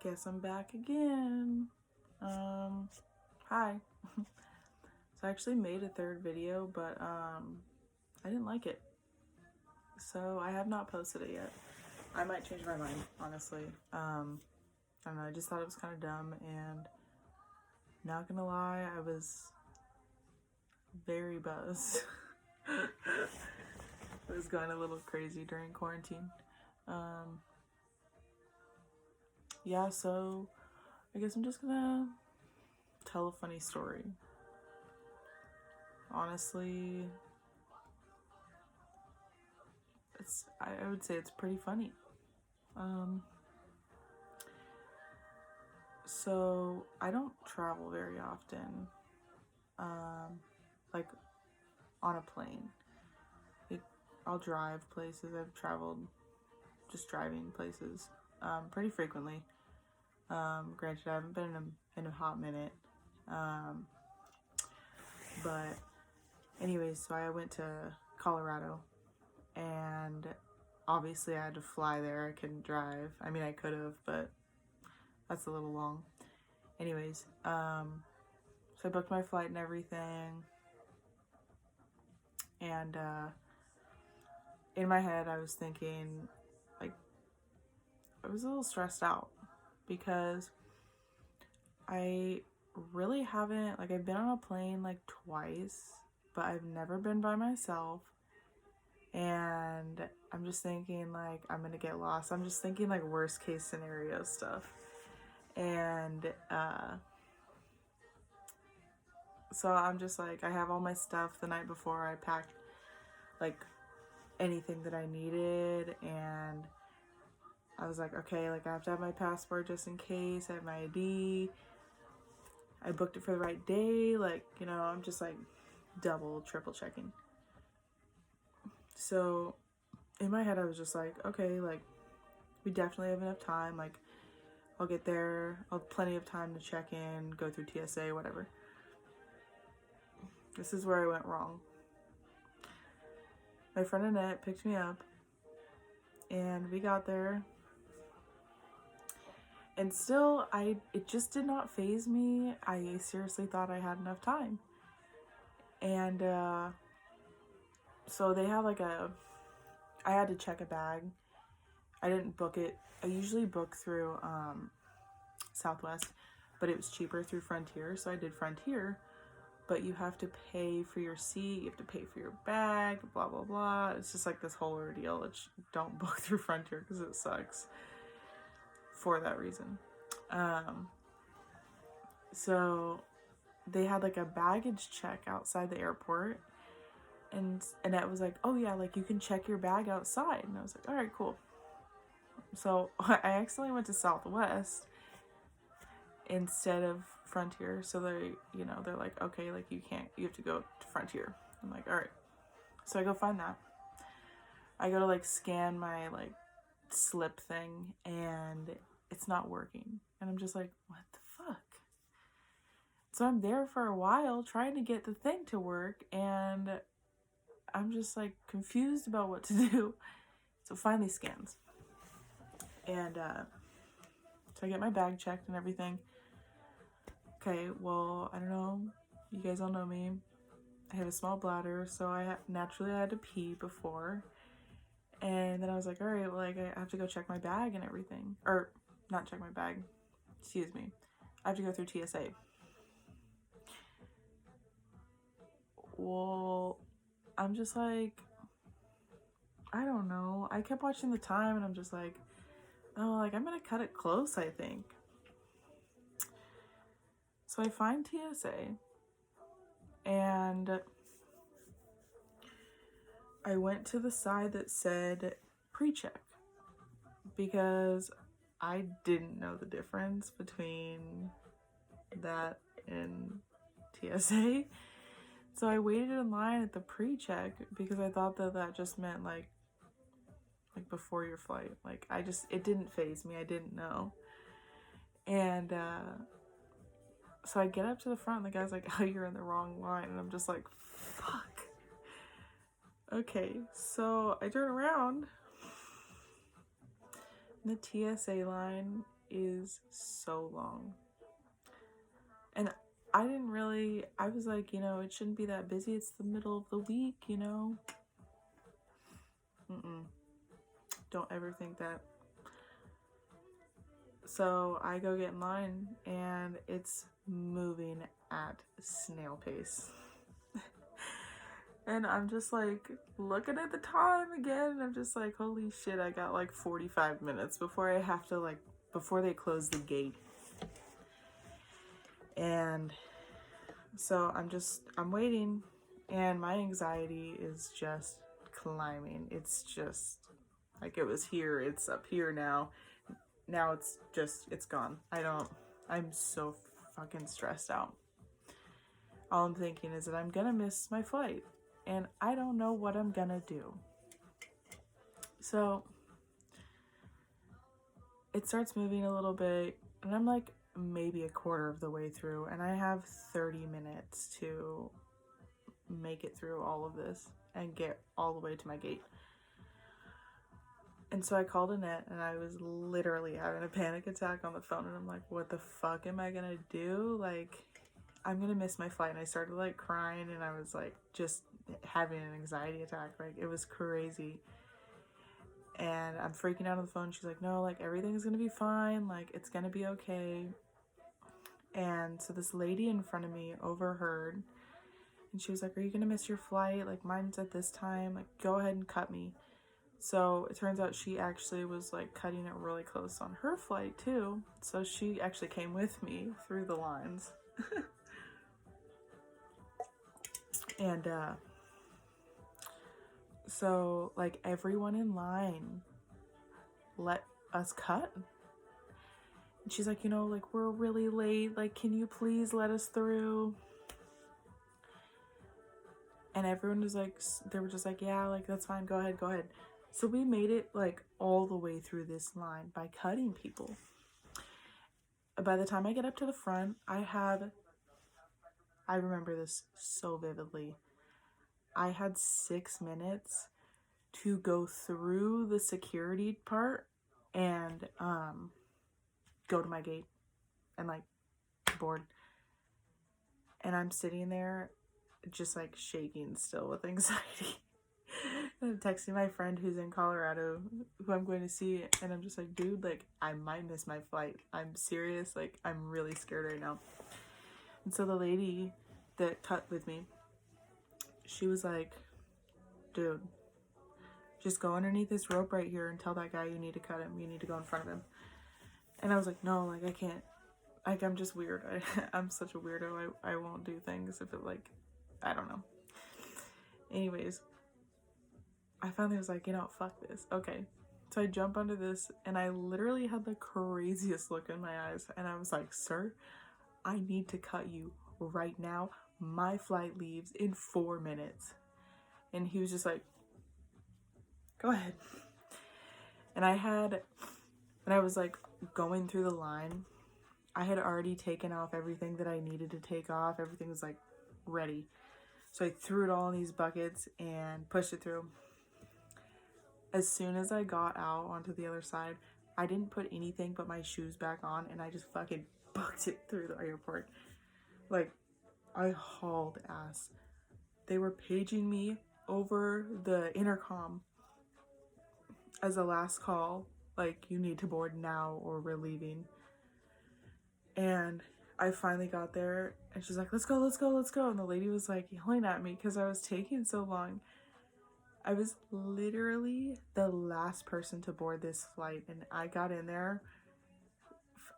Guess I'm back again. Hi. So I actually made a third video, but I didn't like it. So I have not posted it yet. I might change my mind, honestly. I don't know, I just thought it was kind of dumb, and not gonna lie, I was very buzzed. I was going a little crazy during quarantine. Yeah, so I guess I'm just gonna tell a funny story. Honestly, I would say it's pretty funny. So I don't travel very often, like on a plane. I'll drive places. I've traveled just driving places pretty frequently. Granted, I haven't been in a hot minute. But anyways, so I went to Colorado, and obviously I had to fly there. I couldn't drive. I mean, I could have, but that's a little long. Anyways, so I booked my flight and everything, and in my head I was thinking, like, I was a little stressed out because I really haven't, like, I've been on a plane like twice, but I've never been by myself, and I'm just thinking like I'm gonna get lost. I'm just thinking like worst case scenario stuff. And so I'm just like, I have all my stuff the night before. I packed like anything that I needed, and I was like, okay, like I have to have my passport just in case. I have my ID. I booked it for the right day. Like, you know, I'm just like double, triple checking. So in my head, I was just like, okay, like we definitely have enough time. Like I'll get there. I'll have plenty of time to check in, go through TSA, whatever. This is where I went wrong. My friend Annette picked me up, and we got there. And still, it just did not faze me. I seriously thought I had enough time. And so they had like I had to check a bag. I didn't book it. I usually book through Southwest, but it was cheaper through Frontier, so I did Frontier. But you have to pay for your seat, you have to pay for your bag, blah blah blah. It's just like this whole ordeal. Don't book through Frontier because it sucks for that reason. So they had like a baggage check outside the airport, and Annette was like, oh yeah, like you can check your bag outside. And I was like, all right, cool. So I accidentally went to Southwest instead of Frontier. So they're like, okay, like you have to go to Frontier. I'm like, all right. So I go find that. I go to like scan my like slip thing, and it's not working. And I'm just like, what the fuck? So I'm there for a while trying to get the thing to work, and I'm just like confused about what to do. So finally scans. And so I get my bag checked and everything. Okay, well, I don't know. You guys all know me. I have a small bladder, so naturally I had to pee before. And then I was like, all right, well, like I have to go check my bag and everything. Or not check my bag. Excuse me. I have to go through TSA. Well, I'm just like, I don't know. I kept watching the time, and I'm just like, oh, like I'm gonna cut it close, I think. So I find TSA, and I went to the side that said pre-check because I didn't know the difference between that and TSA. So I waited in line at the pre-check because I thought that just meant like before your flight. Like it didn't faze me. I didn't know. And so I get up to the front, and the guy's like, oh, you're in the wrong line. And I'm just like, fuck. Okay, so I turn around. The TSA line is so long. And I was like, you know, it shouldn't be that busy. It's the middle of the week, you know. Don't ever think that. So I go get in line and it's moving at snail pace. And I'm just like looking at the time again, and I'm just like, holy shit, I got like 45 minutes before I have to before they close the gate. And so I'm waiting, and my anxiety is just climbing. It's just like, it was here, it's up here now. Now it's gone. I'm so fucking stressed out. All I'm thinking is that I'm gonna miss my flight, and I don't know what I'm gonna do. So it starts moving a little bit, and I'm like maybe a quarter of the way through, and I have 30 minutes to make it through all of this and get all the way to my gate. And so I called Annette, and I was literally having a panic attack on the phone, and I'm like, what the fuck am I gonna do? Like, I'm gonna miss my flight. And I started like crying, and I was like just having an anxiety attack. Like, it was crazy. And I'm freaking out on the phone. She's like, no, like, everything's gonna be fine. Like, it's gonna be okay. And so this lady in front of me overheard, and she was like, are you gonna miss your flight? Like, mine's at this time. Like, go ahead and cut me. So it turns out she actually was like cutting it really close on her flight too. So she actually came with me through the lines. And so like everyone in line let us cut. And she's like, you know, like, we're really late. Like, can you please let us through? And everyone was like, they were just like, yeah, like, that's fine. Go ahead, go ahead. So we made it like all the way through this line by cutting people. By the time I get up to the front, I remember this so vividly. I had 6 minutes to go through the security part and go to my gate and like board. And I'm sitting there just like shaking still with anxiety. And I'm texting my friend who's in Colorado, who I'm going to see, and I'm just like, dude, like, I might miss my flight. I'm serious. Like, I'm really scared right now. And so the lady that cut with me, she was like, dude, just go underneath this rope right here and tell that guy you need to cut him. You need to go in front of him. And I was like, no, like, I can't. Like, I'm just weird. I'm such a weirdo. I won't do things if it, like, I don't know. Anyways, I finally was like, you know, fuck this. Okay. So I jump under this, and I literally had the craziest look in my eyes. And I was like, sir, I need to cut you right now. My flight leaves in 4 minutes. And he was just like, go ahead. And when I was like going through the line, I had already taken off everything that I needed to take off. Everything was like ready. So I threw it all in these buckets and pushed it through. As soon as I got out onto the other side, I didn't put anything but my shoes back on, and I just fucking booked it through the airport. Like, I hauled ass. They were paging me over the intercom as a last call, like, you need to board now or we're leaving. And I finally got there, and she's like, let's go, let's go, let's go. And the lady was like yelling at me because I was taking so long. I was literally the last person to board this flight, and I got in there.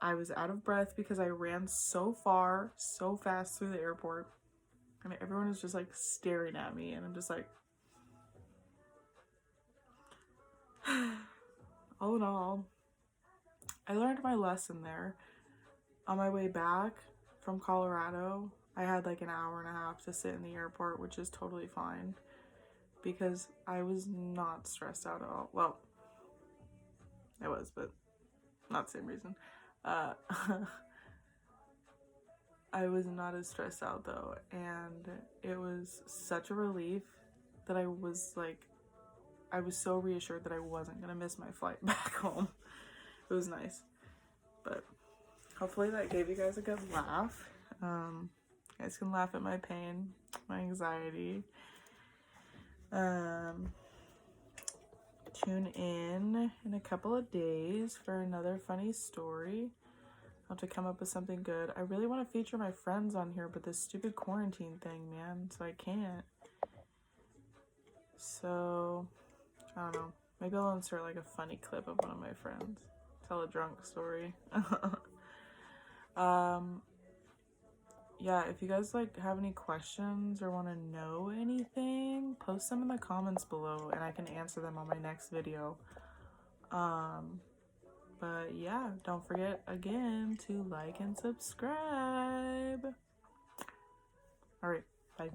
I was out of breath because I ran so far, so fast through the airport. And everyone was just like staring at me, and I'm just like, all in all, I learned my lesson there. On my way back from Colorado, I had like an hour and a half to sit in the airport, which is totally fine because I was not stressed out at all. Well, I was, but not the same reason. I was not as stressed out though, and it was such a relief that I was so reassured that I wasn't gonna miss my flight back home. It was nice. But hopefully that gave you guys a good laugh. You guys can laugh at my pain, my anxiety. Tune in a couple of days for another funny story. I'll have to come up with something good. I really want to feature my friends on here, but this stupid quarantine thing, man, so I can't. So, I don't know. Maybe I'll insert like a funny clip of one of my friends. Tell a drunk story. Yeah, if you guys like have any questions or want to know anything, post them in the comments below and I can answer them on my next video. But yeah, don't forget again to like and subscribe. All right, bye.